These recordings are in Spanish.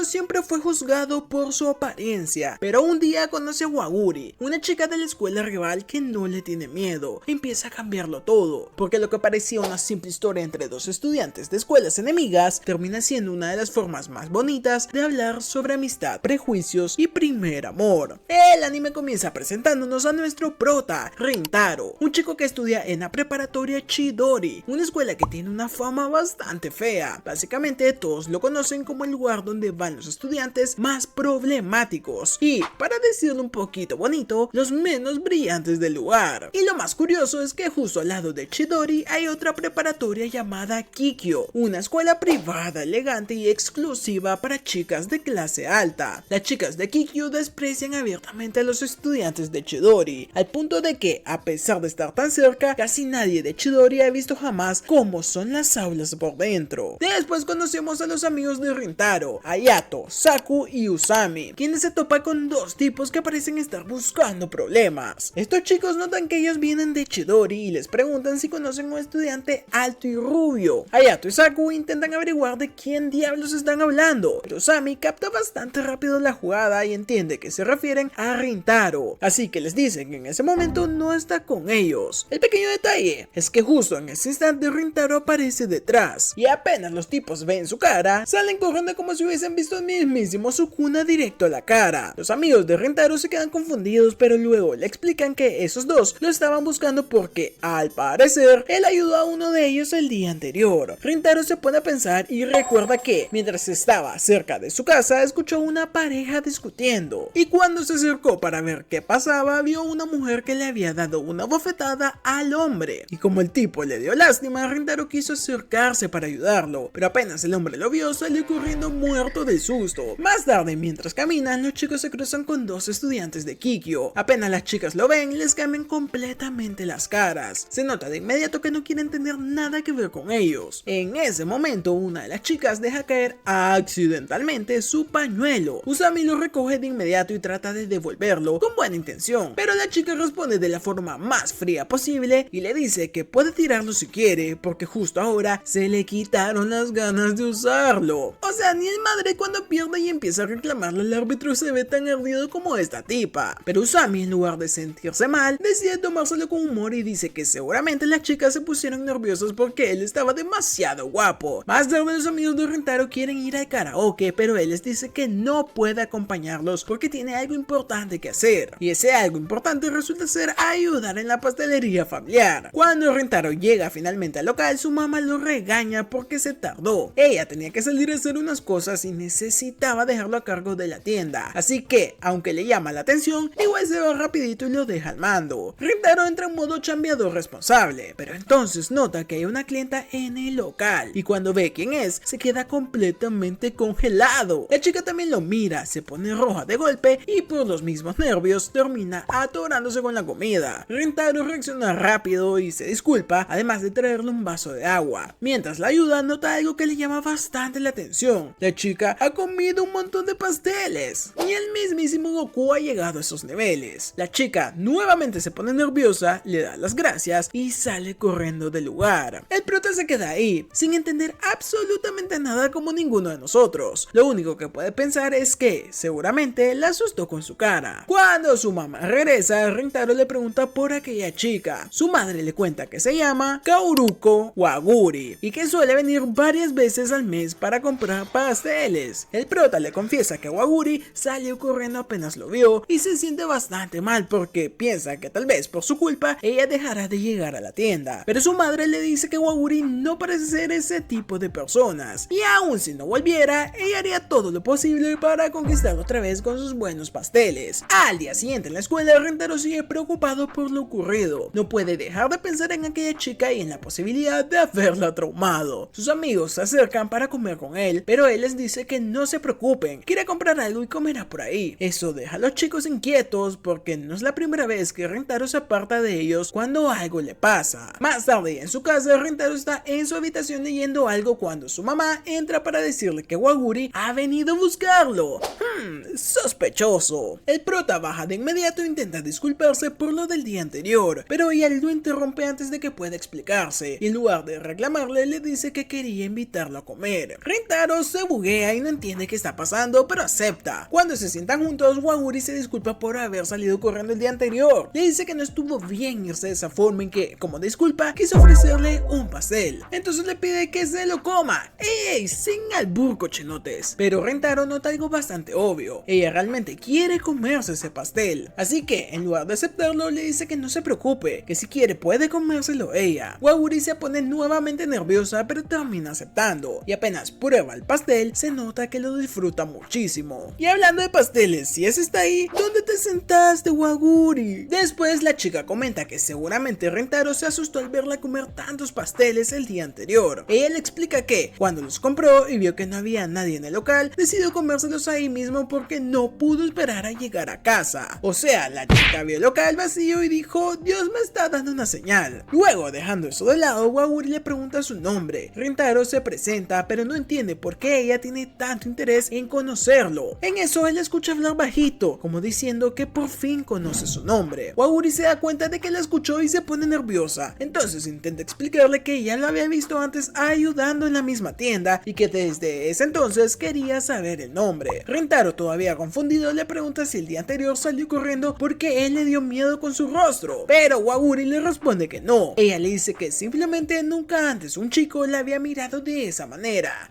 Rintaro siempre fue juzgado por su apariencia, pero un día conoce a Waguri, una chica de la escuela rival que no le tiene miedo. Empieza a cambiarlo todo, porque lo que parecía una simple historia entre dos estudiantes de escuelas enemigas termina siendo una de las formas más bonitas de hablar sobre amistad, prejuicios y primer amor. El anime comienza presentándonos a nuestro prota, Rintaro, un chico que estudia en la preparatoria Chidori, una escuela que tiene una fama bastante fea. Básicamente todos lo conocen como el lugar donde van los estudiantes más problemáticos y, para decirlo un poquito bonito, los menos brillantes del lugar. Y lo más curioso es que justo al lado de Chidori hay otra preparatoria llamada Kikyo, una escuela privada, elegante y exclusiva para chicas de clase alta. Las chicas de Kikyo desprecian abiertamente a los estudiantes de Chidori, al punto de que, a pesar de estar tan cerca, casi nadie de Chidori ha visto jamás cómo son las aulas por dentro. Después conocemos a los amigos de Rintaro, Hayato, Saku y Usami, quienes se topan con dos tipos que parecen estar buscando problemas. Estos chicos notan que ellos vienen de Chidori y les preguntan si conocen a un estudiante alto y rubio. Hayato y Saku intentan averiguar de quién diablos están hablando, pero Usami capta bastante rápido la jugada y entiende que se refieren a Rintaro, así que les dicen que en ese momento no está con ellos. El pequeño detalle es que justo en ese instante Rintaro aparece detrás y apenas los tipos ven su cara, salen corriendo como si hubiesen visto al mismísimo Sukuna directo a la cara. Los amigos de Rintaro se quedan confundidos, pero luego le explican que esos dos lo estaban buscando porque, al parecer, él ayudó a uno de ellos el día anterior. Rintaro se pone a pensar y recuerda que, mientras estaba cerca de su casa, escuchó una pareja discutiendo, y cuando se acercó para ver qué pasaba, vio una mujer que le había dado una bofetada al hombre, y como el tipo le dio lástima, Rintaro quiso acercarse para ayudarlo, pero apenas el hombre lo vio, salió corriendo muerto de susto. Más tarde, mientras caminan, los chicos se cruzan con dos estudiantes de Kikyo. Apenas las chicas lo ven, les cambian completamente las caras. Se nota de inmediato que no quieren tener nada que ver con ellos. En ese momento, una de las chicas deja caer accidentalmente su pañuelo. Usami lo recoge de inmediato y trata de devolverlo con buena intención, pero la chica responde de la forma más fría posible y le dice que puede tirarlo si quiere, porque justo ahora se le quitaron las ganas de usarlo. O sea, ni el madre cuando pierde y empieza a reclamarle al árbitro se ve tan ardido como esta tipa. Pero Usami, en lugar de sentirse mal, decide tomárselo con humor y dice que seguramente las chicas se pusieron nerviosas porque él estaba demasiado guapo. Más tarde, los amigos de Rintaro quieren ir al karaoke, pero él les dice que no puede acompañarlos porque tiene algo importante que hacer, y ese algo importante resulta ser ayudar en la pastelería familiar. Cuando Rintaro llega finalmente al local, su mamá lo regaña porque se tardó. Ella tenía que salir a hacer unas cosas y necesitaba dejarlo a cargo de la tienda, así que, aunque le llama la atención, igual se va rapidito y lo deja al mando. Rintaro entra en modo chambeador responsable, pero entonces nota que hay una clienta en el local, y cuando ve quién es, se queda completamente congelado. La chica también lo mira, se pone roja de golpe y por los mismos nervios termina atorándose con la comida. Rintaro reacciona rápido y se disculpa, además de traerle un vaso de agua. Mientras la ayuda, nota algo que le llama bastante la atención. La chica ha comido un montón de pasteles y el mismísimo Goku ha llegado a esos niveles. La chica nuevamente se pone nerviosa, le da las gracias y sale corriendo del lugar. El prota se queda ahí, sin entender absolutamente nada como ninguno de nosotros. Lo único que puede pensar es que seguramente la asustó con su cara. Cuando su mamá regresa, Rintaro le pregunta por aquella chica. Su madre le cuenta que se llama Kaoruko Waguri y que suele venir varias veces al mes para comprar pasteles. El prota le confiesa que Waguri salió corriendo apenas lo vio y se siente bastante mal porque piensa que tal vez por su culpa ella dejará de llegar a la tienda. Pero su madre le dice que Waguri no parece ser ese tipo de personas y aun si no volviera, ella haría todo lo posible para conquistar otra vez con sus buenos pasteles. Al día siguiente en la escuela, Rintaro sigue preocupado por lo ocurrido. No puede dejar de pensar en aquella chica y en la posibilidad de haberla traumado. Sus amigos se acercan para comer con él, pero él les dice que no se preocupen, quiere comprar algo y comerá por ahí. Eso deja a los chicos inquietos porque no es la primera vez que Rintaro se aparta de ellos cuando algo le pasa. Más tarde en su casa, Rintaro está en su habitación leyendo algo cuando su mamá entra para decirle que Waguri ha venido a buscarlo. Sospechoso. El prota baja de inmediato e intenta disculparse por lo del día anterior, pero ella lo interrumpe antes de que pueda explicarse, y en lugar de reclamarle le dice que quería invitarlo a comer. Rintaro se buguea y no entiende qué está pasando, pero acepta. Cuando se sientan juntos, Waguri se disculpa por haber salido corriendo el día anterior. Le dice que no estuvo bien irse de esa forma y que, como disculpa, quiso ofrecerle un pastel. Entonces le pide que se lo coma. ¡Ey! Sin albur, cochinotes. Pero Rintaro nota algo bastante obvio. Ella realmente quiere comerse ese pastel. Así que, en lugar de aceptarlo, le dice que no se preocupe, que si quiere puede comérselo ella. Waguri se pone nuevamente nerviosa, pero termina aceptando. Y apenas prueba el pastel, se nota que lo disfruta muchísimo. Y hablando de pasteles, si ese está ahí, ¿dónde te sentaste, Waguri? Después la chica comenta que seguramente Rintaro se asustó al verla comer tantos pasteles el día anterior. Ella le explica que, cuando los compró y vio que no había nadie en el local, decidió comérselos ahí mismo porque no pudo esperar a llegar a casa. O sea, la chica vio el local vacío y dijo, Dios me está dando una señal. Luego, dejando eso de lado, Waguri le pregunta su nombre. Rintaro se presenta, pero no entiende por qué ella tiene tanto interés en conocerlo. En eso, él escucha hablar bajito, como diciendo que por fin conoce su nombre. Waguri se da cuenta de que la escuchó y se pone nerviosa. Entonces intenta explicarle que ya lo había visto antes ayudando en la misma tienda y que desde ese entonces quería saber el nombre. Rintaro, todavía confundido, le pregunta si el día anterior salió corriendo porque él le dio miedo con su rostro, pero Waguri le responde que no. Ella le dice que simplemente nunca antes un chico la había mirado de esa manera.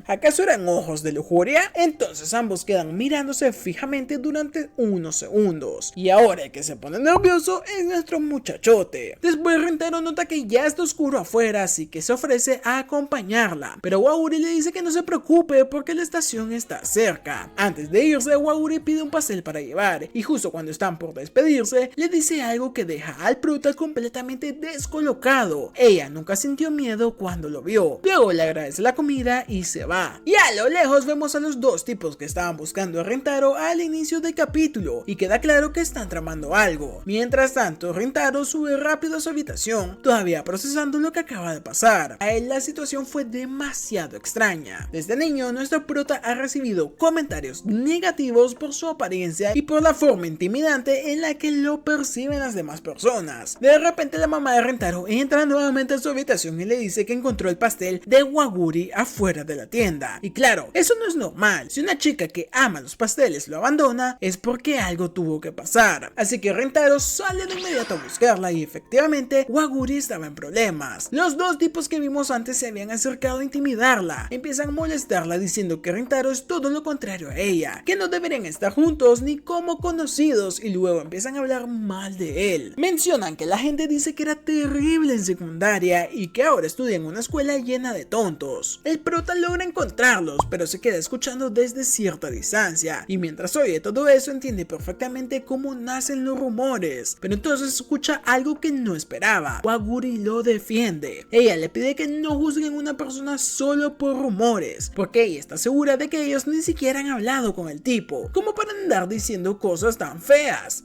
¿Acaso eran ojos de lujuria? Entonces ambos quedan mirándose fijamente durante unos segundos. Y ahora el que se pone nervioso es nuestro muchachote. Después Rintaro nota que ya está oscuro afuera, así que se ofrece a acompañarla, pero Waguri le dice que no se preocupe porque la estación está cerca. Antes de irse, Waguri pide un pastel para llevar, y justo cuando están por despedirse, le dice algo que deja al prota completamente descolocado. Ella nunca sintió miedo cuando lo vio. Luego le agradece la comida y se va. Y a lo lejos vemos a los dos tipos que estaban buscando a Rintaro al inicio del capítulo, y queda claro que están tramando algo. Mientras tanto, Rintaro sube rápido a su habitación, todavía procesando lo que acaba de pasar. A él la situación fue demasiado extraña. Desde niño, nuestro prota ha recibido comentarios negativos por su apariencia y por la forma intimidante en la que lo perciben las demás personas. De repente la mamá de Rintaro entra nuevamente a su habitación y le dice que encontró el pastel de Waguri afuera de la tienda. Y claro, eso no es normal. Si una chica que ama los pasteles lo abandona, es porque algo tuvo que pasar. Así que Rintaro sale de inmediato a buscarla y efectivamente Waguri estaba en problemas. Los dos tipos que vimos antes se habían acercado a intimidarla. Empiezan a molestarla diciendo que Rintaro es todo lo contrario a ella, que no deberían estar juntos ni como conocidos, y luego empiezan a hablar mal de él. Mencionan que la gente dice que era terrible en secundaria y que ahora estudia en una escuela llena de tontos. El prota logra encontrarlos, pero se queda escuchando desde cierta distancia, y mientras oye todo eso entiende perfectamente cómo nacen los rumores, pero entonces escucha algo que no esperaba. Waguri lo defiende. Ella le pide que no juzguen a una persona solo por rumores, porque ella está segura de que ellos ni siquiera han hablado con el tipo, como para andar diciendo cosas tan feas.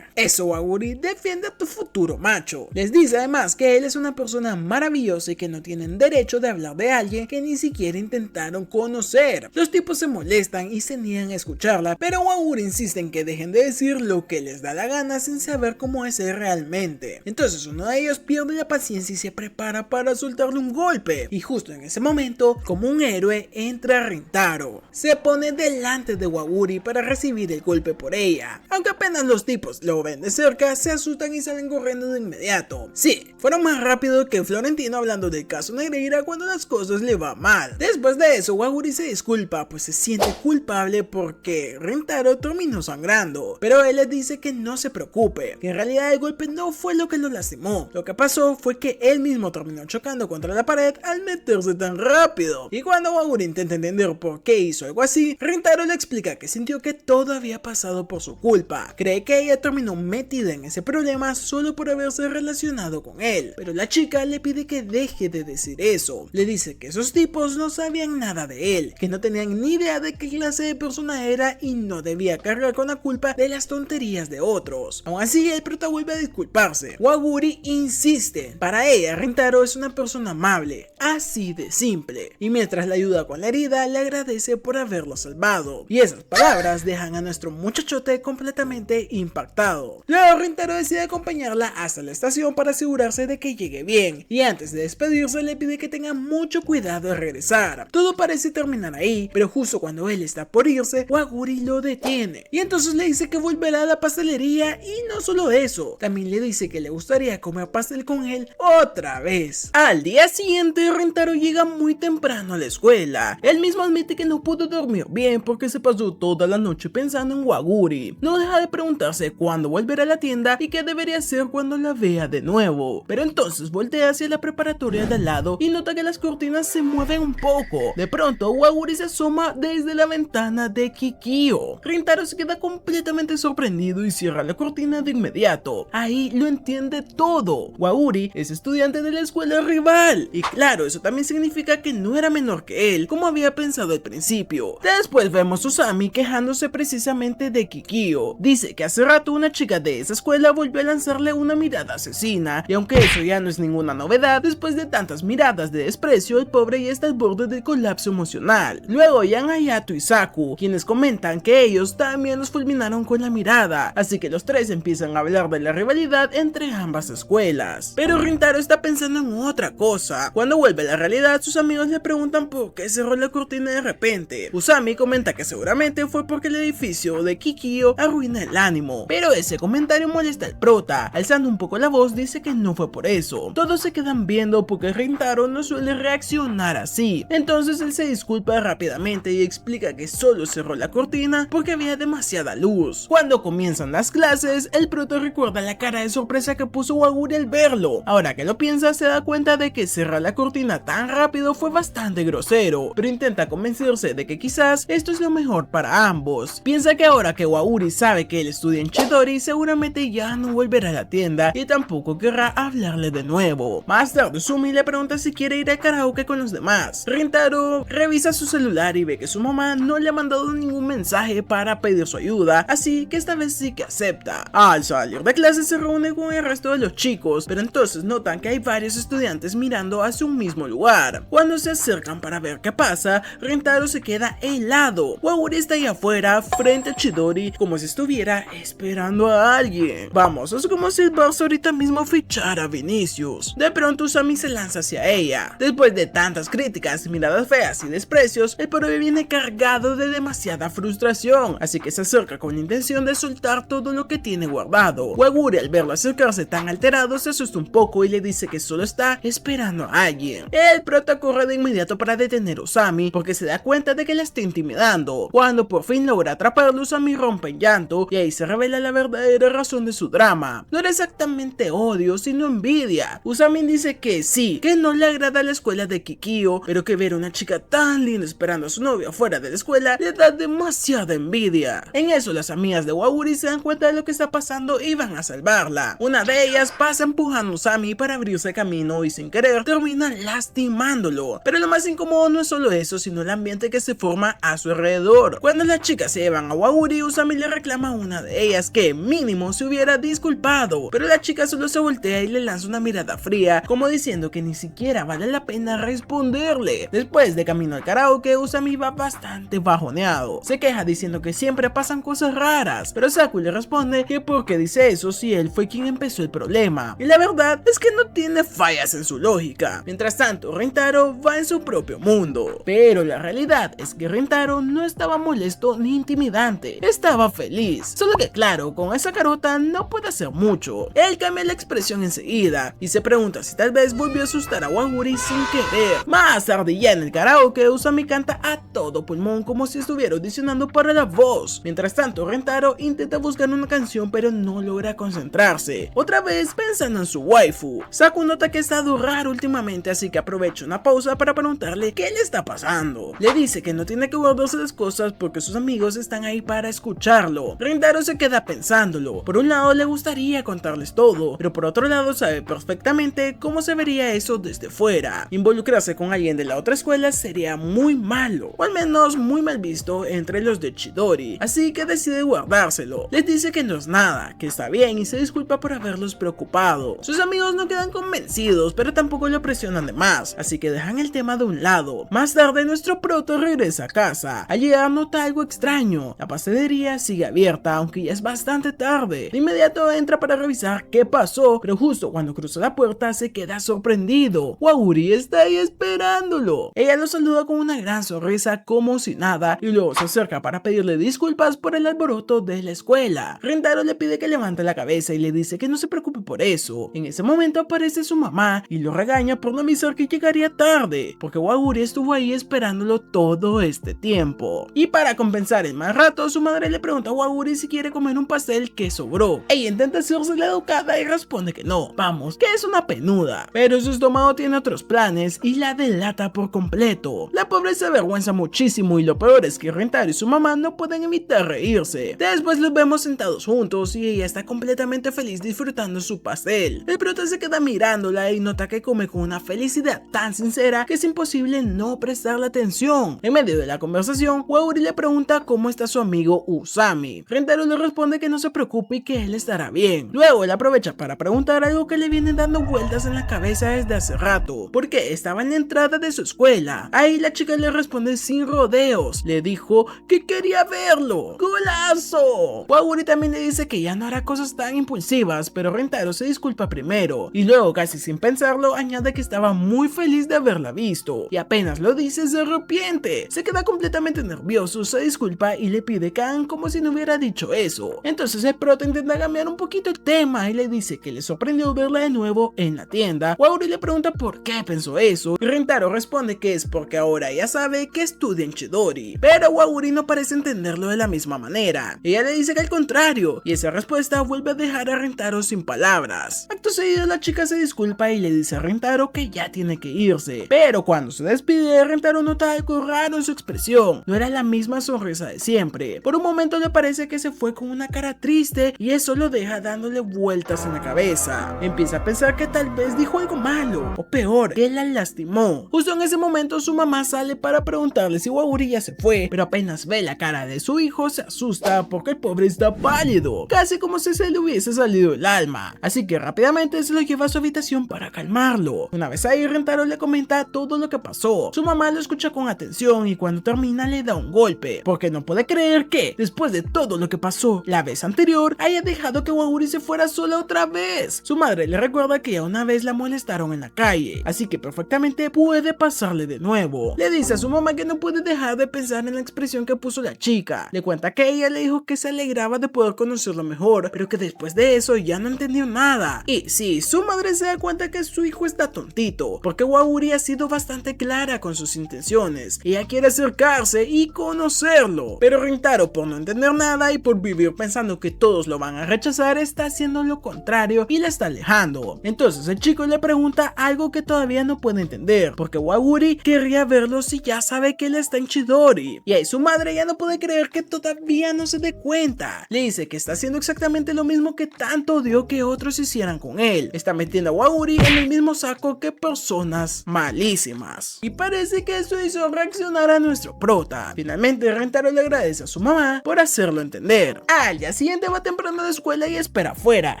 Eso, Waguri, defiende a tu futuro macho. Les dice además que él es una persona maravillosa y que no tienen derecho de hablar de alguien que ni siquiera intentaron conocer. Los tipos se molestan y se niegan a escucharla, pero Waguri insiste en que dejen de decir lo que les da la gana sin saber cómo es él realmente. Entonces uno de ellos pierde la paciencia y se prepara para soltarle un golpe, y justo en ese momento, como un héroe, entra Rintaro. Se pone delante de Waguri para recibir el golpe por ella. Aunque apenas los tipos lo ven de cerca, se asustan y salen corriendo de inmediato. Sí, fueron más rápido que Florentino hablando del caso Negreira cuando las cosas le van mal. Después de eso, Waguri se disculpa, pues se siente culpable porque Rintaro terminó sangrando, pero él les dice que no se preocupe, que en realidad el golpe no fue lo que lo lastimó. Lo que pasó fue que él mismo terminó chocando contra la pared al meterse tan rápido. Y cuando Waguri intenta entender por qué hizo algo así, Rintaro le explica que sintió que todo había pasado por su culpa. Cree que ella terminó metida en ese problema solo por haberse relacionado con él, pero la chica le pide que deje de decir eso. Le dice que esos tipos no sabían nada de él, que no tenían ni idea de qué clase de persona era y no debía cargar con la culpa de las tonterías de otros. Aún así, el prota vuelve a disculparse. Waguri insiste. Para ella, Rintaro es una persona amable, así de simple, y mientras la ayuda con la herida, le agradece por haberlo salvado. Y esas palabras dejan a nuestro muchachote completamente impactado. Luego, Rintaro decide acompañarla hasta la estación para asegurarse de que llegue bien, y antes de despedirse le pide que tenga mucho cuidado al regresar. Todo parece terminar ahí, pero justo cuando él está por irse, Waguri lo detiene, y entonces le dice que volverá a la pastelería, y no solo eso, también le dice que le gustaría comer pastel con él otra vez. Al día siguiente, Rintaro llega muy temprano a la escuela. Él mismo admite que no pudo dormir bien porque se pasó toda la noche pensando en Waguri. No deja de preguntarse cuándo volverá a la tienda y qué debería hacer cuando la vea de nuevo. Pero entonces voltea hacia la preparatoria de al lado y nota que las cortinas se mueven un poco. De pronto, Waguri se asoma desde la ventana de Kikyo. Rintaro se queda completamente sorprendido y cierra la cortina de inmediato. Ahí lo entiende todo. Waguri es estudiante de la escuela rival. Y claro, eso también significa que no era menor que él, como había pensado al principio. Después vemos a Usami quejándose precisamente de Kikyo. Dice que hace rato una chica de esa escuela volvió a lanzarle una mirada asesina, y aunque eso ya no es ninguna novedad, después de tantas miradas de desprecio, el pobre ya está al borde del colapso emocional. Luego llegan Hayato y Saku, quienes comentan que ellos también los fulminaron con la mirada, así que los tres empiezan a hablar de la rivalidad entre ambas escuelas. Pero Rintaro está pensando en otra cosa. Cuando vuelve a la realidad, sus amigos le preguntan por qué cerró la cortina de repente. Usami comenta que seguramente fue porque el edificio de Kikyo arruina el ánimo, pero ese comentario molesta al prota. Alzando un poco la voz, dice que no fue por eso. Todos se quedan viendo porque Rintaro no suele reaccionar así. Entonces él se disculpa rápidamente y explica que solo cerró la cortina porque había demasiada luz. Cuando comienzan las clases, el prota recuerda la cara de sorpresa que puso Waguri al verlo. Ahora que lo piensa, se da cuenta de que cerrar la cortina tan rápido fue bastante grosero, pero intenta convencerse de que quizás esto es lo mejor para ambos. Piensa que ahora que Waguri sabe que él estudia en Chidori, seguramente ya no volverá a la tienda y tampoco querrá hablarle de nuevo. Más tarde, Sumi le pregunta si quiere ir al karaoke con los demás. Rintaro revisa su celular y ve que su mamá no le ha mandado ningún mensaje para pedir su ayuda, así que esta vez sí que acepta. Al salir de clase se reúne con el resto de los chicos, pero entonces notan que hay varios estudiantes mirando hacia un mismo lugar. Cuando se acercan para ver qué pasa, Rintaro se queda helado. Waguri está ahí afuera, frente a Chidori, como si estuviera esperando a alguien. Vamos, es como si el Barça ahorita mismo fichara a Vinicius. De pronto Usami se lanza hacia ella. Después de tantas críticas, miradas feas y desprecios, el pobre viene cargado de demasiada frustración, así que se acerca con la intención de soltar todo lo que tiene guardado. Waguri, al verlo acercarse tan alterado, se asusta un poco y le dice que solo está esperando a alguien. El prota corre de inmediato para detener a Usami porque se da cuenta de que la está intimidando. Cuando por fin logra atraparlo, Usami rompe en llanto y ahí se revela la verdadera razón de su drama. No era exactamente odio, sino envidia. Usami dice que sí, que no le agrada la escuela de Kikyo, pero que ver a una chica tan linda esperando a su novio afuera de la escuela le da demasiada envidia. En eso las amigas de Waguri se dan cuenta de lo que está pasando y van a salvarla. Una de ellas pasa empujando a Usami para abrirse camino y sin querer termina lastimándolo. Pero lo más incómodo no es solo eso, sino el ambiente que se forma a su alrededor. Cuando las chicas se llevan a Waguri, Usami le reclama a una de ellas que mínimo se hubiera disculpado, pero la chica solo se voltea y le lanza una mirada fría, como diciendo que ni siquiera vale la pena responderle. Después de camino al karaoke, Usami va bastante bajoneado. Se queja diciendo que siempre pasan cosas raras, pero Saku le responde que por qué dice eso si él fue quien empezó el problema. Y la verdad es que no tiene fallas en su lógica. Mientras tanto, Rintaro va en su propio mundo. Pero la realidad es que Rintaro no estaba molesto ni intimidante, estaba feliz. Solo que claro, con esa carota no puede hacer mucho. Él cambia la expresión enseguida y se pregunta si tal vez volvió a asustar a Waguri sin querer. Más tarde ya en el karaoke, Usami canta a todo pulmón como si estuviera audicionando para La Voz. Mientras tanto, Rintaro intenta buscar una canción pero no logra concentrarse. Otra vez pensando en su waifu. Saku nota que ha estado raro últimamente, así que aprovecha una pausa para preguntarle qué le está pasando. Le dice que no tiene que guardarse las cosas porque sus amigos están ahí para escucharlo. Rintaro se queda queda pensándolo. Por un lado le gustaría contarles todo, pero por otro lado sabe perfectamente cómo se vería eso desde fuera. Involucrarse con alguien de la otra escuela sería muy malo, o al menos muy mal visto entre los de Chidori, así que decide guardárselo. Les dice que no es nada, que está bien y se disculpa por haberlos preocupado. Sus amigos no quedan convencidos, pero tampoco lo presionan de más, así que dejan el tema de un lado. Más tarde nuestro proto regresa a casa. Al llegar nota algo extraño. La pastelería sigue abierta, aunque ya es bastante tarde. De inmediato entra para revisar qué pasó, pero justo cuando cruza la puerta se queda sorprendido. Waguri está ahí esperándolo. Ella lo saluda con una gran sonrisa como si nada y luego se acerca para pedirle disculpas por el alboroto de la escuela. Rentaro le pide que levante la cabeza y le dice que no se preocupe por eso. En ese momento aparece su mamá y lo regaña por no avisar que llegaría tarde, porque Waguri estuvo ahí esperándolo todo este tiempo. Y para compensar el mal rato, su madre le pregunta a Waguri si quiere comer un pastel que sobró. Ella intenta hacerse la educada y responde que no, vamos, que es una penuda. Pero su estómago tiene otros planes y la delata por completo. La pobre se avergüenza muchísimo y lo peor es que Rentaro y su mamá no pueden evitar reírse. Después los vemos sentados juntos y ella está completamente feliz disfrutando su pastel. El prota se queda mirándola y nota que come con una felicidad tan sincera que es imposible no prestarle atención. En medio de la conversación, Waguri le pregunta cómo está su amigo Usami. Rentaro le responde que no se preocupe y que él estará bien. Luego él aprovecha para preguntar algo que le viene dando vueltas en la cabeza desde hace rato, porque estaba en la entrada de su escuela. Ahí la chica le responde sin rodeos, le dijo que quería verlo. ¡Golazo! Waguri también le dice que ya no hará cosas tan impulsivas, pero Rentaro se disculpa primero, y luego casi sin pensarlo añade que estaba muy feliz de haberla visto, y apenas lo dice se arrepiente. Se queda completamente nervioso, se disculpa y le pide que hagan como si no hubiera dicho eso. Entonces el prota intenta cambiar un poquito el tema y le dice que le sorprendió verla de nuevo en la tienda. Waguri le pregunta por qué pensó eso y Rentaro responde que es porque ahora ya sabe que estudia en Chidori, pero Waguri no parece entenderlo de la misma manera. Ella le dice que al contrario, y esa respuesta vuelve a dejar a Rentaro sin palabras. Acto seguido la chica se disculpa y le dice a Rentaro que ya tiene que irse, pero cuando se despide Rentaro nota algo raro en su expresión. No era la misma sonrisa de siempre. Por un momento le parece que se fue con una cara triste y eso lo deja dándole vueltas en la cabeza. Empieza a pensar que tal vez dijo algo malo, o peor, que la lastimó. Justo en ese momento su mamá sale para preguntarle si Waguri ya se fue, pero apenas ve la cara de su hijo se asusta porque el pobre está pálido, casi como si se le hubiese salido el alma. Así que rápidamente se lo lleva a su habitación para calmarlo. Una vez ahí Rentaro le comenta todo lo que pasó. Su mamá lo escucha con atención y cuando termina le da un golpe, porque no puede creer que, después de todo lo que pasó la vez anterior, haya dejado que Waguri se fuera sola otra vez. Su madre le recuerda que ya una vez la molestaron en la calle, así que perfectamente puede pasarle de nuevo. Le dice a su mamá que no puede dejar de pensar en la expresión que puso la chica. Le cuenta que ella le dijo que se alegraba de poder conocerlo mejor, pero que después de eso ya no entendió nada. Y sí, su madre se da cuenta que su hijo está tontito, porque Waguri ha sido bastante clara con sus intenciones. Ella quiere acercarse y conocerlo, pero Rentaro, por no entender nada y por vivir pensando que todos lo van a rechazar, está haciendo lo contrario y la está alejando. Entonces el chico le pregunta algo que todavía no puede entender, porque Waguri querría verlo si ya sabe que él está en Chidori. Y ahí su madre ya no puede creer que todavía no se dé cuenta. Le dice que está haciendo exactamente lo mismo que tanto odió que otros hicieran con él. Está metiendo a Waguri en el mismo saco que personas malísimas. Y parece que eso hizo reaccionar a nuestro prota. Finalmente Rentaro le agradece a su mamá por hacerlo entender. Al día siguiente va temprano a la escuela y espera afuera,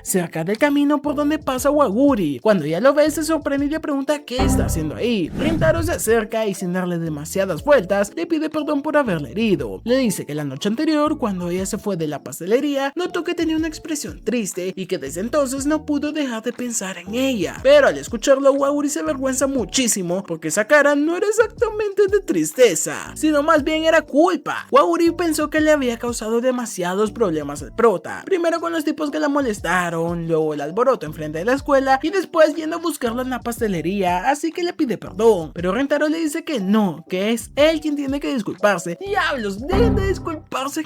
cerca del camino por donde pasa Waguri. Cuando ya lo ve se sorprende y le pregunta qué está haciendo ahí. Rentaro se acerca y sin darle demasiadas vueltas le pide perdón por haberle herido. Le dice que la noche anterior, cuando ella se fue de la pastelería, notó que tenía una expresión triste y que desde entonces no pudo dejar de pensar en ella. Pero al escucharlo Waguri se avergüenza muchísimo porque esa cara no era exactamente de tristeza, sino más bien era culpa. Waguri pensó que le había causado demasiados problemas al prota, primero con los tipos que la molestaron, luego el alboroto enfrente de la escuela y después yendo a buscarlo en la pastelería, así que le pide perdón, pero Rentaro le dice que no, que es él quien tiene que disculparse. ¡Diablos! ¡Dejen de disculparse!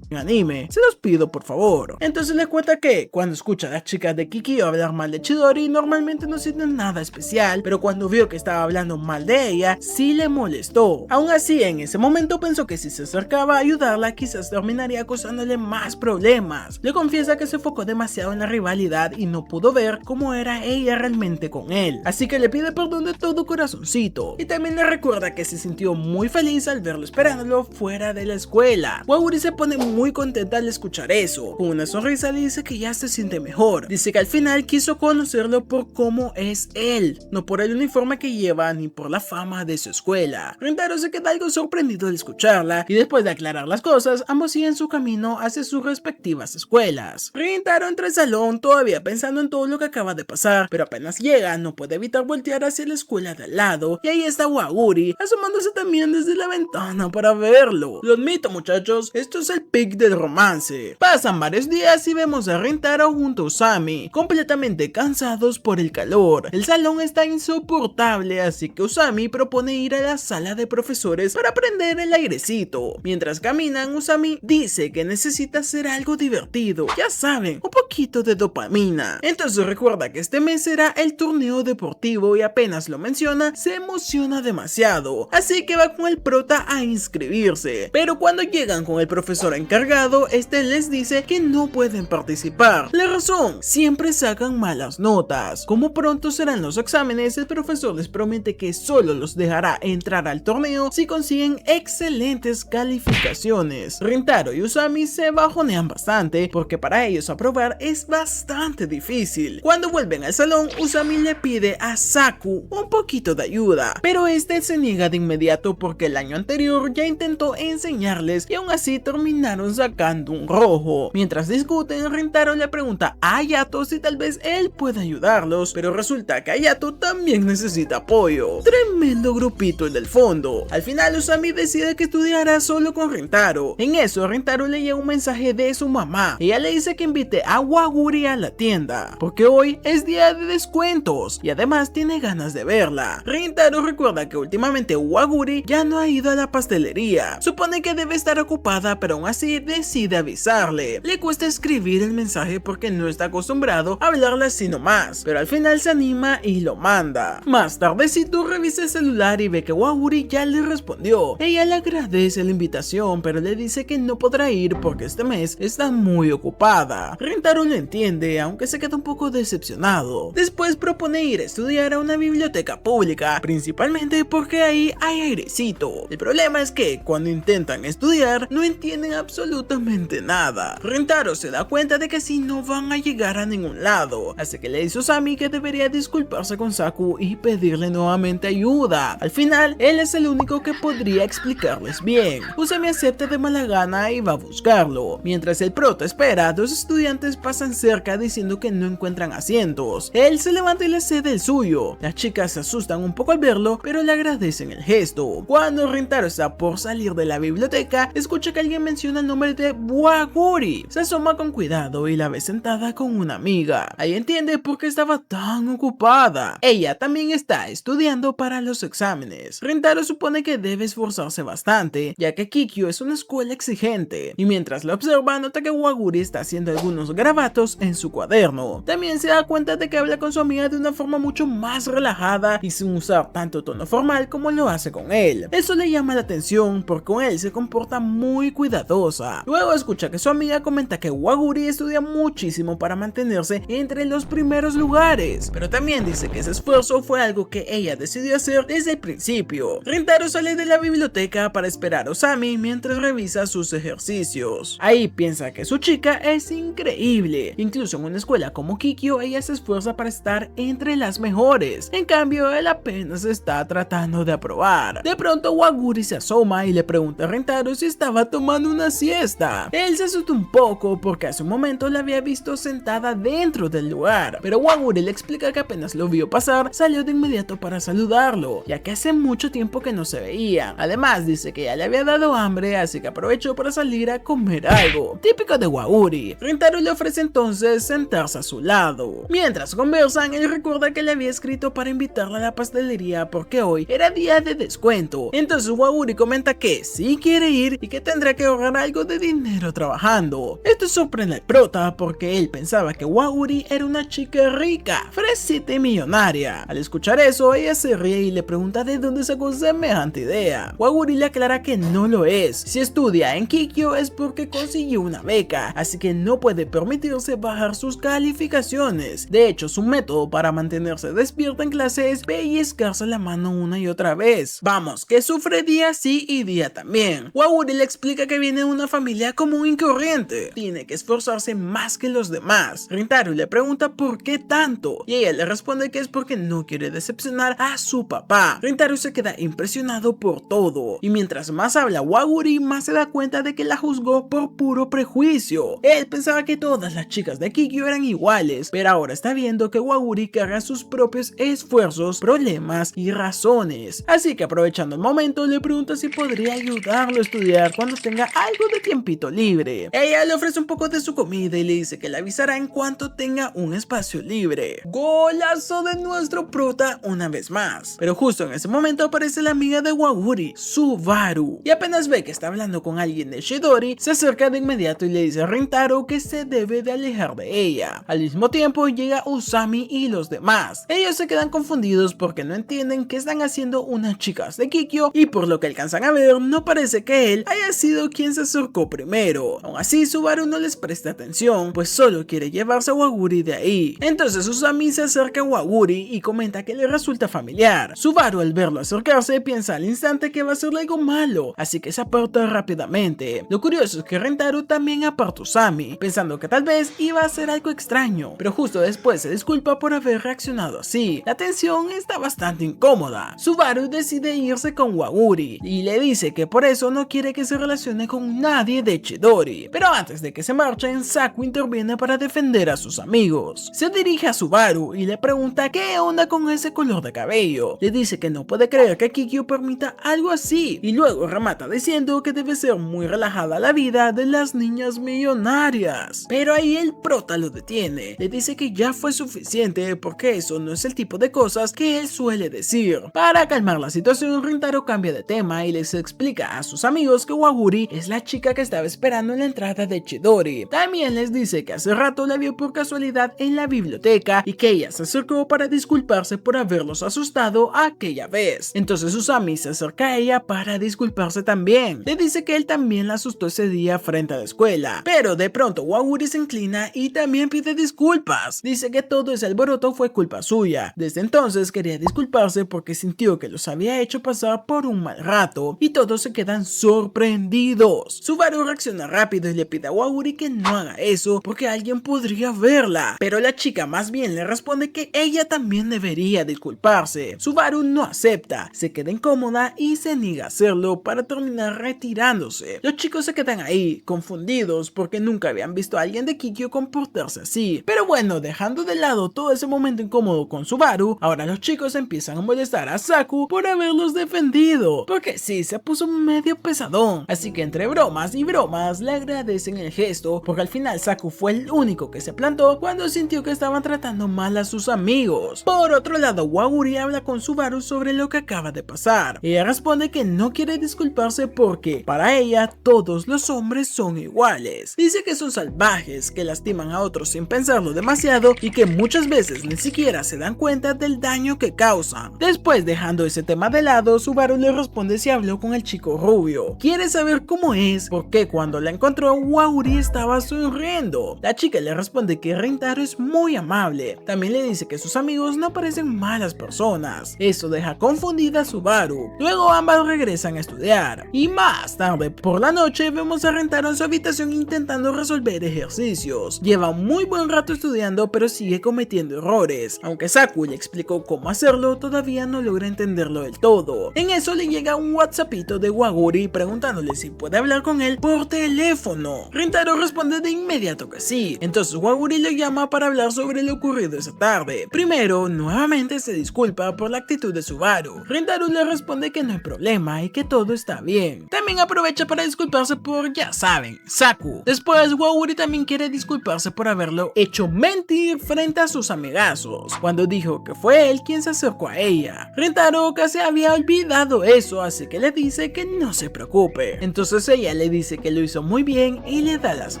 anime, se los pido por favor. Entonces les cuenta que cuando escucha a las chicas de Kikyo hablar mal de Chidori normalmente no sienten nada especial, pero cuando vio que estaba hablando mal de ella sí le molestó. Aún así en ese momento pensó que si se acercaba a ayudarla quizás terminaría causándole más problemas. Le confiesa que se enfocó demasiado en la rivalidad y no pudo ver cómo era ella realmente con él, así que le pide perdón de todo corazoncito y también le recuerda que se sintió muy feliz al verlo esperándolo fuera de la escuela. Waguri se pone muy contenta al escuchar eso, con una sonrisa le dice que ya se siente mejor, dice que al final quiso conocerlo por cómo es él, no por el uniforme que lleva ni por la fama de su escuela. Rintaro se queda algo sorprendido al escucharla y después de aclarar las cosas ambos siguen su camino hacia sus respectivas escuelas. Rintaro entra al salón todavía pensando en todo lo que acaba de pasar, pero apenas llega no puede evitar voltear hacia la escuela de al lado y ahí está Waguri asomándose también desde la ventana para verlo. Lo admito muchachos, esto es el pic del romance. Pasan varios días y vemos a Rintaro junto a Usami, completamente cansados por el calor. El salón está insoportable, así que Usami propone ir a la sala de profesores para prender el airecito. Mientras caminan, Usami dice que necesita hacer algo divertido, ya saben, un poquito de dopamina. Entonces recuerda que este mes será el torneo deportivo y apenas lo menciona, se emociona demasiado, así que va con el prota a inscribirse. Pero cuando llegan con el profesor encargado, este les dice que no pueden participar. La razón, siempre sacan malas notas. Como pronto serán los exámenes, el profesor les promete que solo los dejará entrar al torneo si consiguen excelentes calificaciones. Rintaro y Usami se bajonean bastante porque para ellos aprobar es bastante difícil. Cuando vuelven al salón, Usami le pide a Saku un poquito de ayuda, pero este se niega de inmediato porque el año anterior ya intentó enseñarles y aún así terminaron sacando un rojo. Mientras discuten, Rintaro le pregunta a Hayato si tal vez él puede ayudarlos, pero resulta que Hayato también necesita apoyo. Tremendo grupito el del fondo. Al final Usami decide que estudiará solo con Rintaro. En eso Rintaro le llega un mensaje de su mamá. Ella le dice que invite a Waguri a la tienda, porque hoy es día de descuentos y además tiene ganas de verla. Rintaro recuerda que últimamente Waguri ya no ha ido a la pastelería. Supone que debe estar ocupada, pero aún así decide avisarle. Le cuesta escribir el mensaje porque no está acostumbrado a hablarle así nomás, pero al final se anima y lo manda. Más tardecito revisa el celular y ve que Waguri ya le respondió. Ella le agradece la invitación, pero le dice que no podrá ir porque este mes está muy ocupada. Rintaro lo entiende, aunque se queda un poco decepcionado. Después propone ir a estudiar a una biblioteca pública, principalmente porque ahí hay airecito. El problema es que cuando intentan estudiar no entienden absolutamente nada. Rintaro se da cuenta de que así no van a llegar a ningún lado, así que le dice a Usami que debería disculparse con Saku y pedirle nuevamente ayuda. Al final, él es el único que podría explicarles bien. Usami acepta de mala gana y va a buscarlo. Mientras el prota espera, dos estudiantes pasan cerca diciendo que no encuentran asientos. Él se levanta y le cede el suyo. Las chicas se asustan un poco al verlo, pero le agradecen el gesto. Cuando Rintaro está por salir de la biblioteca, escucha que alguien menciona el nombre de Waguri. Se asoma con cuidado y la ve sentada con una amiga. Ahí entiende por qué estaba tan ocupada. Ella también está estudiando para los exámenes. Rintaro supone que debe esforzarse bastante, ya que Kikyo es una escuela exigente, y mientras la observa nota que Waguri está haciendo algunos garabatos en su cuaderno. También se da cuenta de que habla con su amiga de una forma mucho más relajada y sin usar tanto tono formal como lo hace con él. Eso le llama la atención porque con él se comporta muy cuidadosa. Luego escucha que su amiga comenta que Waguri estudia muchísimo para mantenerse entre los primeros lugares, pero también dice que ese esfuerzo fue algo que ella decidió hacer desde el principio. Rintaro sale de la biblioteca para esperar a Usami mientras revisa sus ejercicios. Ahí piensa que su chica es increíble. Incluso en una escuela como Kikyo, ella se esfuerza para estar entre las mejores. En cambio, él apenas está tratando de aprobar. De pronto Waguri se asoma y le pregunta a Rintaro si estaba tomando una siesta. Él se asusta un poco porque hace un momento la había visto sentada dentro del lugar, pero Waguri le explica que apenas lo vio pasar, salió de inmediato para saludarlo, ya que hace mucho tiempo que no se veía. Además dice que ya le había dado hambre, así que aprovechó para salir a comer algo, típico de Waguri. Rintaro le ofrece entonces sentarse a su lado. Mientras conversan, él recuerda que le había escrito para invitarla a la pastelería porque hoy era día de descuento. Entonces Waguri comenta que sí quiere ir y que tendrá que ahorrar algo algo de dinero trabajando. Esto sorprende al prota porque él pensaba que Waguri era una chica rica, fresita y millonaria. Al escuchar eso, ella se ríe y le pregunta de dónde sacó semejante idea. Waguri le aclara que no lo es. Si estudia en Kikyo es porque consiguió una beca, así que no puede permitirse bajar sus calificaciones. De hecho, su método para mantenerse despierta en clase es pellizcarse la mano una y otra vez. Vamos, que sufre día sí y día también. Waguri le explica que viene de una familia común y corriente. Tiene que esforzarse más que los demás. Rintaro le pregunta por qué tanto, y ella le responde que es porque no quiere decepcionar a su papá. Rintaro se queda impresionado por todo, y mientras más habla Waguri, más se da cuenta de que la juzgó por puro prejuicio. Él pensaba que todas las chicas de Kikyo eran iguales, pero ahora está viendo que Waguri carga sus propios esfuerzos, problemas y razones. Así que aprovechando el momento le pregunta si podría ayudarlo a estudiar cuando tenga algo de tiempito libre. Ella le ofrece un poco de su comida y le dice que le avisará en cuanto tenga un espacio libre. Golazo de nuestro prota una vez más. Pero justo en ese momento aparece la amiga de Waguri, Subaru, y apenas ve que está hablando con alguien de Chidori, se acerca de inmediato y le dice a Rintaro que se debe de alejar de ella. Al mismo tiempo llega Usami y los demás. Ellos se quedan confundidos porque no entienden qué están haciendo unas chicas de Kikyo, y por lo que alcanzan a ver no parece que él haya sido quien se acercó primero. Aún así Subaru no les presta atención, pues solo quiere llevarse a Waguri de ahí. Entonces Usami se acerca a Waguri y comenta que le resulta familiar. Subaru al verlo acercarse piensa al instante que va a hacerle algo malo, así que se aparta rápidamente. Lo curioso es que Rintaro también aparta a Usami, pensando que tal vez iba a hacer algo extraño, pero justo después se disculpa por haber reaccionado así. La tensión está bastante incómoda. Subaru decide irse con Waguri y le dice que por eso no quiere que se relacione con nadie de Chidori. Pero antes de que se marchen, Saku interviene para defender a sus amigos. Se dirige a Subaru y le pregunta qué onda con ese color de cabello. Le dice que no puede creer que Kikyo permita algo así, y luego remata diciendo que debe ser muy relajada la vida de las niñas millonarias. Pero ahí el prota lo detiene. Le dice que ya fue suficiente porque eso no es el tipo de cosas que él suele decir. Para calmar la situación, Rintaro cambia de tema y les explica a sus amigos que Waguri es la chica que estaba esperando en la entrada de Chidori. También les dice que hace rato la vio por casualidad en la biblioteca y que ella se acercó para disculparse por haberlos asustado aquella vez. Entonces Usami se acerca a ella para disculparse también. Le dice que él también la asustó ese día frente a la escuela, pero de pronto Waguri se inclina y también pide disculpas. Dice que todo ese alboroto fue culpa suya. Desde entonces quería disculparse porque sintió que los había hecho pasar por un mal rato, y todos se quedan sorprendidos. Subaru reacciona rápido y le pide a Waguri que no haga eso porque alguien podría verla, pero la chica más bien le responde que ella también debería disculparse. Subaru no acepta, se queda incómoda y se niega a hacerlo para terminar retirándose. Los chicos se quedan ahí, confundidos porque nunca habían visto a alguien de Kikyo comportarse así. Pero bueno, dejando de lado todo ese momento incómodo con Subaru, ahora los chicos empiezan a molestar a Saku por haberlos defendido, porque sí, se puso medio pesadón. Así que entre bromas y bromas le agradecen el gesto, porque al final Saku fue el único que se plantó cuando sintió que estaban tratando mal a sus amigos. Por otro lado, Waguri habla con Subaru sobre lo que acaba de pasar. Ella responde que no quiere disculparse porque para ella todos los hombres son iguales. Dice que son salvajes, que lastiman a otros sin pensarlo demasiado y que muchas veces ni siquiera se dan cuenta del daño que causan. Después, dejando ese tema de lado, Subaru le responde si habló con el chico rubio. Quiere saber cómo es, porque cuando la encontró, Waguri estaba sonriendo. La chica le responde que Rintaro es muy amable. También le dice que sus amigos no parecen malas personas. Eso deja confundida a Subaru. Luego ambas regresan a estudiar. Y más tarde por la noche vemos a Rintaro en su habitación intentando resolver ejercicios. Lleva un muy buen rato estudiando, pero sigue cometiendo errores. Aunque Saku le explicó cómo hacerlo, todavía no logra entenderlo del todo. En eso le llega un WhatsAppito de Waguri preguntándole si puede hablar con él por teléfono. Rintaro responde de inmediato que sí. Entonces Waguri lo llama para hablar sobre lo ocurrido esa tarde. Primero, nuevamente se disculpa por la actitud de Subaru. Rintaro le responde que no hay problema y que todo está bien. También aprovecha para disculparse por, ya saben, Saku. Después Waguri también quiere disculparse por haberlo hecho mentir frente a sus amigazos, cuando dijo que fue él quien se acercó a ella. Rintaro casi había olvidado eso, así que le dice que no se preocupe. Entonces ella le le dice que lo hizo muy bien y le da las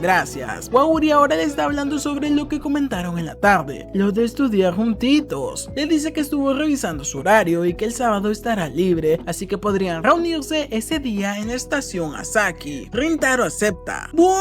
gracias. Waguri ahora le está hablando sobre lo que comentaron en la tarde, lo de estudiar juntitos. Le dice que estuvo revisando su horario y que el sábado estará libre, así que podrían reunirse ese día en la estación Asaki. Rintaro acepta. ¡Bue!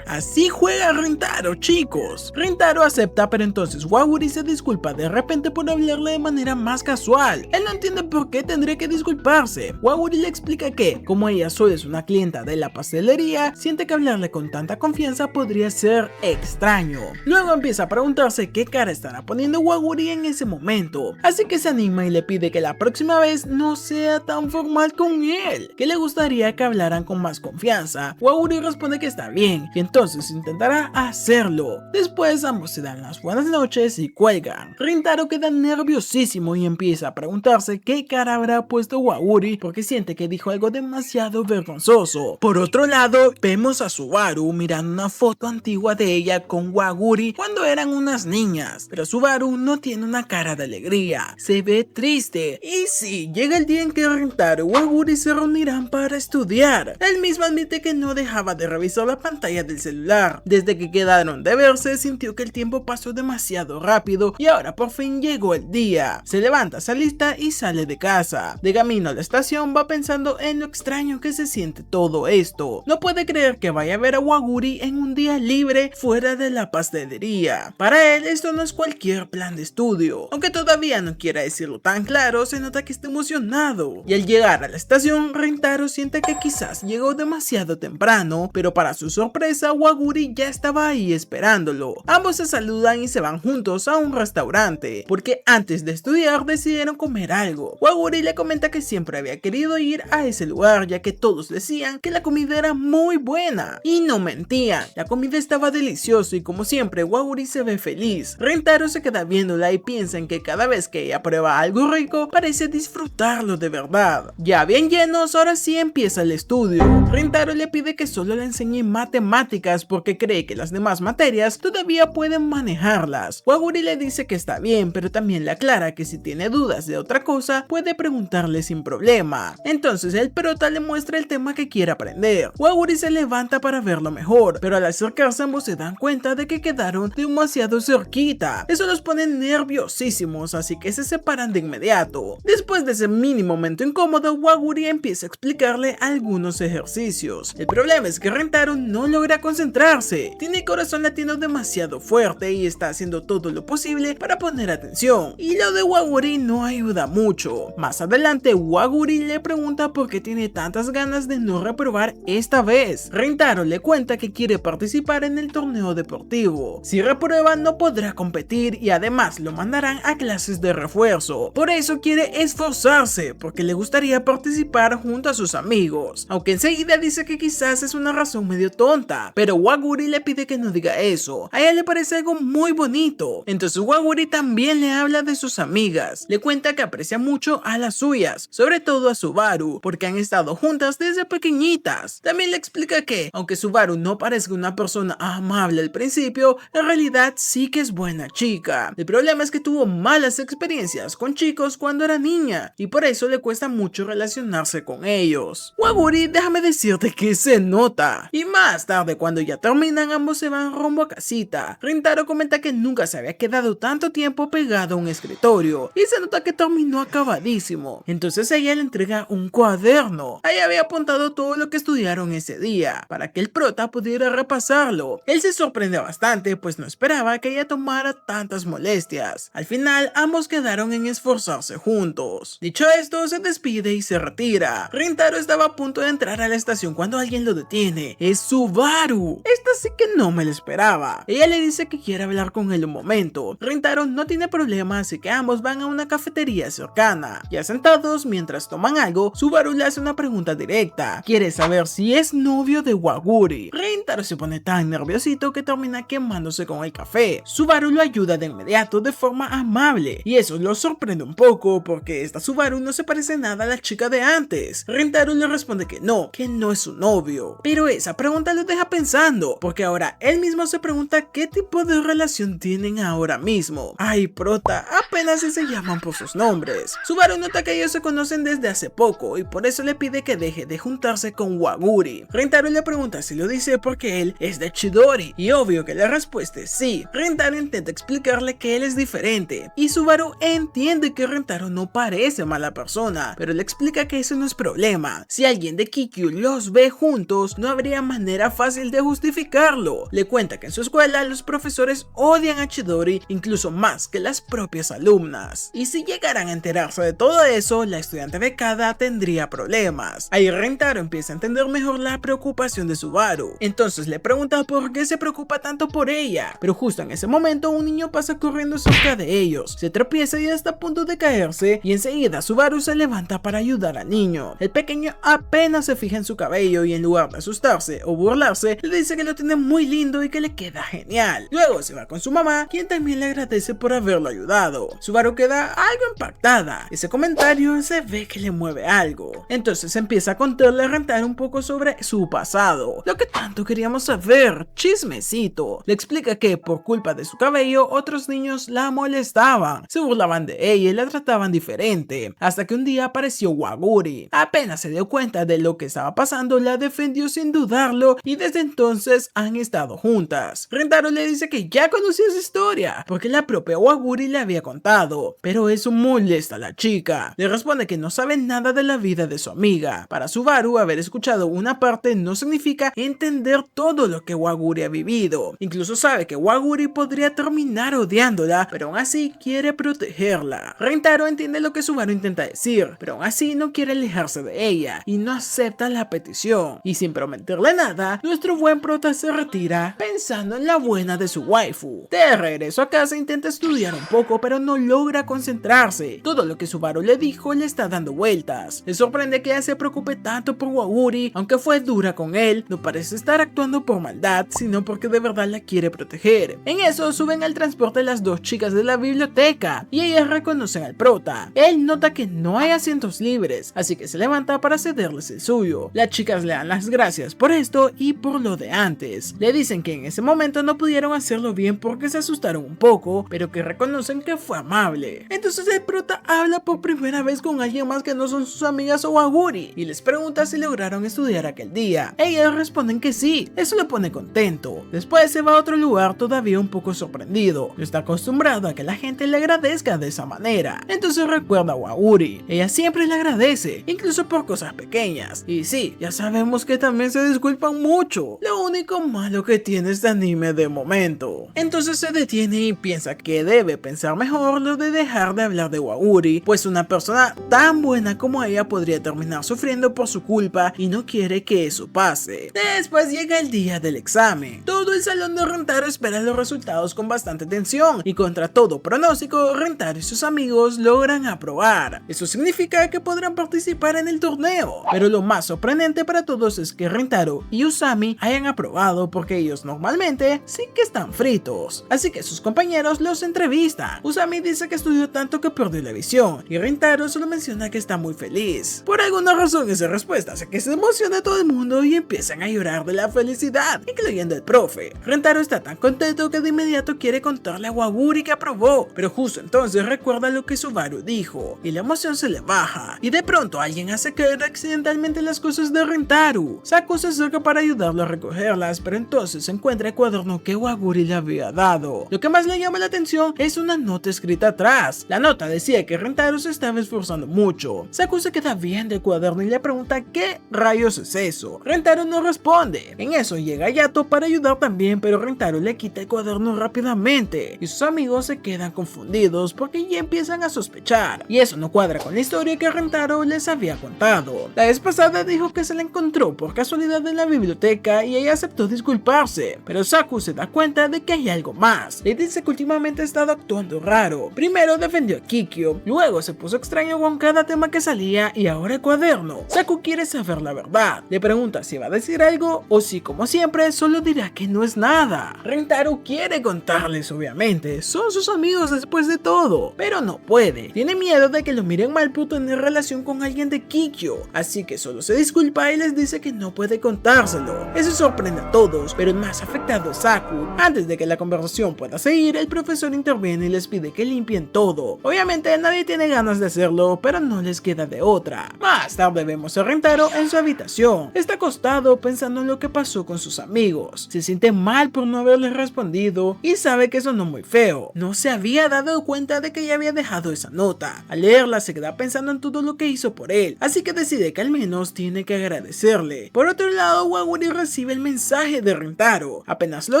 Así juega Rintaro, chicos. Rintaro acepta, pero entonces Waguri se disculpa de repente por hablarle de manera más casual. Él no entiende por qué tendría que disculparse. Waguri le explica que, como ella solo es una clienta de la pastelería, siente que hablarle con tanta confianza podría ser extraño. Luego empieza a preguntarse qué cara estará poniendo Waguri en ese momento, así que se anima y le pide que la próxima vez no sea tan formal con él, que le gustaría que hablaran con más confianza. Waguri responde que está bien, y entonces intentará hacerlo. Después ambos se dan las buenas noches y cuelgan. Rintaro queda nerviosísimo y empieza a preguntarse qué cara habrá puesto Waguri porque siente que dijo algo demasiado vergonzoso. Por otro lado, vemos a Subaru mirando una foto antigua de ella con Waguri cuando eran unas niñas, pero Subaru no tiene una cara de alegría, se ve triste. Y sí, llega el día en que Rintaro y Waguri se reunirán para estudiar. Él mismo admite que no dejaba de revisar la pantalla del celular. Desde que quedaron de verse, sintió que el tiempo pasó demasiado rápido y ahora por fin llegó el día. Se levanta, se alista y sale de casa. De camino a la estación va pensando en lo extraño que se siente todo esto. No puede creer que vaya a ver a Waguri en un día libre fuera de la pastelería. Para él esto no es cualquier plan de estudio. Aunque todavía no quiera decirlo tan claro, se nota que está emocionado. Y al llegar a la estación, Rintaro siente que quizás llegó demasiado temprano, pero para su sorpresa Waguri ya estaba ahí esperándolo. Ambos se saludan y se van juntos a un restaurante, porque antes de estudiar decidieron comer algo. Waguri le comenta que siempre había querido ir a ese lugar, ya que todos decían que la comida era muy buena. Y no mentían, la comida estaba deliciosa y como siempre Waguri se ve feliz. Rintaro se queda viéndola y piensa en que cada vez que ella prueba algo rico parece disfrutarlo de verdad. Ya bien llenos, ahora sí empieza el estudio. Rintaro le pide que solo le enseñe matemáticas porque cree que las demás materias todavía pueden manejarlas. Waguri le dice que está bien, pero también le aclara que si tiene dudas de otra cosa puede preguntarle sin problema. Entonces el prota le muestra el tema que quiere aprender. Waguri se levanta para verlo mejor, pero al acercarse ambos se dan cuenta de que quedaron demasiado cerquita. Eso los pone nerviosísimos, así que se separan de inmediato. Después de ese mini momento incómodo, Waguri empieza a explicarle algunos ejercicios. El problema es que Rintaro no logra concentrarse. Tiene el corazón latiendo demasiado fuerte y está haciendo todo lo posible para poner atención. Y lo de Waguri no ayuda mucho. Más adelante, Waguri le pregunta por qué tiene tantas ganas de no reprobar esta vez. Rintaro le cuenta que quiere participar en el torneo deportivo. Si reprueba no podrá competir y además lo mandarán a clases de refuerzo. Por eso quiere esforzarse, porque le gustaría participar junto a sus amigos. Aunque enseguida dice que quizás es una razón medio tonta, pero Waguri le pide que no diga eso. A ella le parece algo muy bonito. Entonces Waguri también le habla de sus amigas. Le cuenta que aprecia mucho a las suyas, sobre todo a Subaru, porque han estado juntas desde pequeñitas. También le explica que, aunque Subaru no parezca una persona amable al principio, en realidad sí que es buena chica. El problema es que tuvo malas experiencias con chicos cuando era niña, y por eso le cuesta mucho relacionarse con ellos. Waguri, déjame decirte que se nota. Y más tarde, cuando ya terminan, ambos se van rumbo a casita. Rintaro comenta que nunca se había quedado tanto tiempo pegado a un escritorio, y se nota que terminó acabadísimo. Entonces ella le entrega un cuaderno. Ahí había apuntado todo lo que estudiaron ese día, para que el prota pudiera repasarlo. Él se sorprende bastante, pues no esperaba que ella tomara tantas molestias. Al final, ambos quedaron en esforzarse juntos. Dicho esto, se despide y se retira. Rintaro estaba a punto de entrar a la estación cuando alguien lo detiene. Es Subaru. Esta sí que no me lo esperaba. Ella le dice que quiere hablar con él un momento. Rintaro no tiene problema, así que ambos van a una cafetería cercana. Ya sentados, mientras toman algo, Subaru le hace una pregunta directa. Quiere saber si es novio de Waguri. Rintaro Rentaro se pone tan nerviosito que termina quemándose con el café. Subaru lo ayuda de inmediato de forma amable y eso lo sorprende un poco porque esta Subaru no se parece nada a la chica de antes. Rentaro le responde que no es su novio, pero esa pregunta lo deja pensando porque ahora él mismo se pregunta qué tipo de relación tienen ahora mismo. Ay, prota, apenas si se llaman por sus nombres. Subaru nota que ellos se conocen desde hace poco y por eso le pide que deje de juntarse con Waguri. Rentaro le pregunta si lo dice porque él es de Chidori y obvio que la respuesta es sí. Rentaro intenta explicarle que él es diferente y Subaru entiende que Rentaro no parece mala persona, pero le explica que eso no es problema. Si alguien de Kikyu los ve juntos, no habría manera fácil de justificarlo. Le cuenta que en su escuela los profesores odian a Chidori incluso más que las propias alumnas. Y si llegaran a enterarse de todo eso, la estudiante becada tendría problemas. Ahí Rentaro empieza a entender mejor la preocupación de Subaru. Entonces le pregunta por qué se preocupa tanto por ella. Pero justo en ese momento un niño pasa corriendo cerca de ellos. Se tropieza y está a punto de caerse y enseguida Subaru se levanta para ayudar al niño. El pequeño apenas se fija en su cabello y en lugar de asustarse o burlarse, le dice que lo tiene muy lindo y que le queda genial. Luego se va con su mamá, quien también le agradece por haberlo ayudado. Subaru queda algo impactada. Ese comentario se ve que le mueve algo. Entonces empieza a contarle a Rentaro un poco sobre su pasado, lo que tanto queríamos saber, chismecito. Le explica que por culpa de su cabello otros niños la molestaban, se burlaban de ella y la trataban diferente, hasta que un día apareció Waguri. Apenas se dio cuenta de lo que estaba pasando, la defendió sin dudarlo y desde entonces han estado juntas. Rentaro le dice que ya conocía esa historia, porque la propia Waguri le había contado, pero eso molesta a la chica. Le responde que no sabe nada de la vida de su amiga. Para Subaru, haber escuchado una parte no significa entender todo lo que Waguri ha vivido. Incluso sabe que Waguri podría terminar odiándola, pero aún así quiere protegerla. Rentaro entiende lo que Subaru intenta decir, pero aún así no quiere alejarse de ella y no acepta la petición. Y sin prometerle nada, nuestro buen prota se retira pensando en la buena de su waifu. De regreso a casa intenta estudiar un poco, pero no logra concentrarse. Todo lo que Subaru le dijo le está dando vueltas. Le sorprende que ella se preocupe tanto por Waguri, aunque fue dura con él, no parece estar actuando por maldad, sino porque de verdad la quiere proteger. En eso suben al transporte las dos chicas de la biblioteca y ellas reconocen al prota. Él nota que no hay asientos libres, así que se levanta para cederles el suyo. Las chicas le dan las gracias por esto y por lo de antes. Le dicen que en ese momento no pudieron hacerlo bien porque se asustaron un poco, pero que reconocen que fue amable. Entonces el prota habla por primera vez con alguien más que no son sus amigas o Waguri y les pregunta si lograron estudiar aquel día. Ellas responden que sí, eso le pone contento. Después se va a otro lugar todavía un poco sorprendido. No está acostumbrado a que la gente le agradezca de esa manera. Entonces recuerda a Waguri. Ella siempre le agradece, incluso por cosas pequeñas. Y sí, ya sabemos que también se disculpan mucho. Lo único malo que tiene este anime de momento. Entonces se detiene y piensa que debe pensar mejor lo de dejar de hablar de Waguri, pues una persona tan buena como ella podría terminar sufriendo por su culpa y no quiere que eso pase. Después llega el día del examen. Todo el salón de Rentaro espera los resultados con bastante tensión y contra todo pronóstico, Rentaro y sus amigos logran aprobar. Eso significa que podrán participar en el torneo. Pero lo más sorprendente para todos es que Rentaro y Usami hayan aprobado porque ellos normalmente sí que están fritos. Así que sus compañeros los entrevistan. Usami dice que estudió tanto que perdió la visión y Rentaro solo menciona que está muy feliz. Por alguna razón esa respuesta hace que se emocione todo el mundo y empiezan a llorar de la felicidad, incluyendo el profe. Rentaro está tan contento que de inmediato quiere contarle a Waguri que aprobó, pero justo entonces recuerda lo que Subaru dijo y la emoción se le baja y de pronto alguien hace caer accidentalmente las cosas de Rentaro. Saku se acerca para ayudarlo a recogerlas, pero entonces encuentra el cuaderno que Waguri le había dado. Lo que más le llama la atención es una nota escrita atrás. La nota decía que Rentaro se estaba esforzando mucho. Saku se queda viendo el cuaderno y le pregunta ¿qué rayos es eso? Rentaro no responde. En eso llega Yato para ayudar también, pero Rentaro le quita el cuaderno rápidamente y sus amigos se quedan confundidos porque ya empiezan a sospechar. Y eso no cuadra con la historia que Rentaro les había contado. La vez pasada dijo que se la encontró por casualidad en la biblioteca y ella aceptó disculparse, pero Saku se da cuenta de que hay algo más. Le dice que últimamente ha estado actuando raro. Primero defendió a Kikyo, luego se puso extraño con cada tema que salía y ahora el cuaderno. Saku quiere saber la verdad. Le pregunta si va a decir algo o si como siempre solo dirá que no es nada. Rentaro quiere contarles, obviamente, son sus amigos después de todo, pero no puede. Tiene miedo de que lo miren mal por tener relación con alguien de Kikyo, así que solo se disculpa y les dice que no puede contárselo. Eso sorprende a todos, pero el más afectado es Saku. Antes de que la conversación pueda seguir, el profesor interviene y les pide que limpien todo. Obviamente nadie tiene ganas de hacerlo, pero no les queda de otra. Más tarde vemos a Rentaro en su habitación. Está acostado pensando en lo que pasó con sus amigos. Se siente mal por no haberles respondido y sabe que sonó muy feo. No se había dado cuenta de que ya había dejado esa nota. Al leerla se queda pensando en todo lo que hizo por él, así que decide que al menos tiene que agradecerle. Por otro lado, Waguri recibe el mensaje de Rentaro. Apenas lo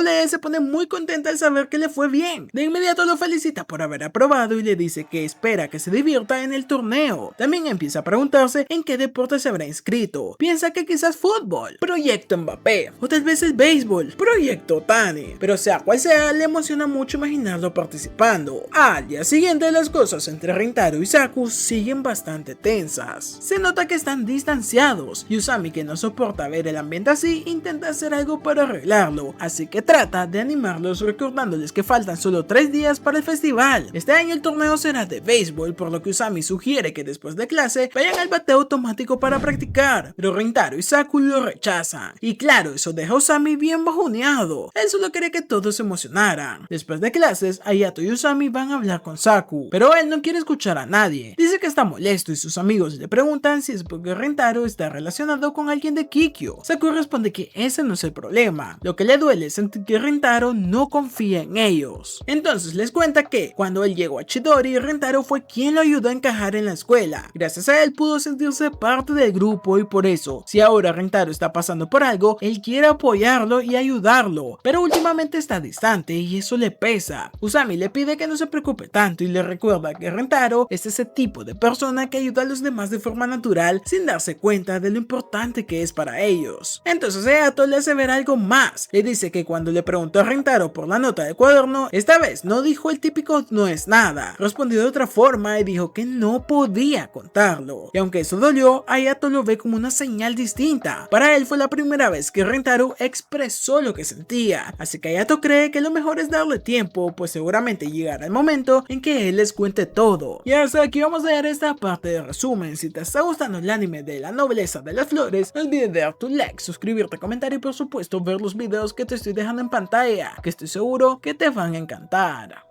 lee, se pone muy contenta al saber que le fue bien. De inmediato lo felicita por haber aprobado y le dice que espera que se divierta en el torneo. También empieza a preguntarse en qué deporte se habrá inscrito. Piensa que quizás fútbol, Proyecto Mbappé, o tal vez el béisbol, Proyecto Otani. Pero sea cual sea, le emociona mucho imaginarlo participando. Al día siguiente, las cosas entre Rentaro y Saku siguen bastante tensas. Se nota que están distanciados y Usami, que no soporta ver el ambiente así, intenta hacer algo para arreglarlo, así que trata de animarlos recordándoles que faltan solo 3 días para el festival. Este año el torneo será de béisbol, por lo que Usami sugiere que después de clase vayan al bateo automático para practicar, pero Rentaro y Saku lo rechazan. Y claro, eso deja a Usami bien bajoneado. Él solo quería que todos se emocionaran. Después de clases, Hayato y Usami van a hablar con Saku, pero él no quiere escuchar a nadie. Dice que está molesto y sus amigos le preguntan si es porque Rentaro está relacionado con alguien de Kikyo. Saku responde que ese no es el problema. Lo que le duele es sentir que Rentaro no confía en ellos. Entonces les cuenta que cuando él llegó a Chidori, Rentaro fue quien lo ayudó a encajar en la escuela. Gracias a él pudo sentirse parte del grupo y por eso, si ahora Rentaro está pasando por algo, él quiere apoyarlo y ayudarlo, pero últimamente está distante y eso le pesa. Usami le pide que no se preocupe tanto y le recuerda que Rentaro es ese tipo de persona que ayuda a los demás de forma natural sin darse cuenta de lo importante que es para ellos. Entonces Hayato le hace ver algo más. Le dice que cuando le preguntó a Rentaro por la nota del cuaderno, esta vez no dijo el típico no es nada. Respondió de otra forma y dijo que no podía contarlo. Y aunque eso dolió, Hayato lo ve como una señal distinta. Para él fue la primera vez que Rentaro expresó lo que sentía. Así que Hayato cree que lo mejor es darle tiempo, pues seguramente llegará el momento en que él les cuente todo. Y hasta aquí vamos a dar esta parte de resumen. Si te está gustando el anime de la nobleza de las flores, no olvides dar tu like, suscribirte, comentar y por supuesto ver los videos que te estoy dejando en pantalla, que estoy seguro que te van a encantar.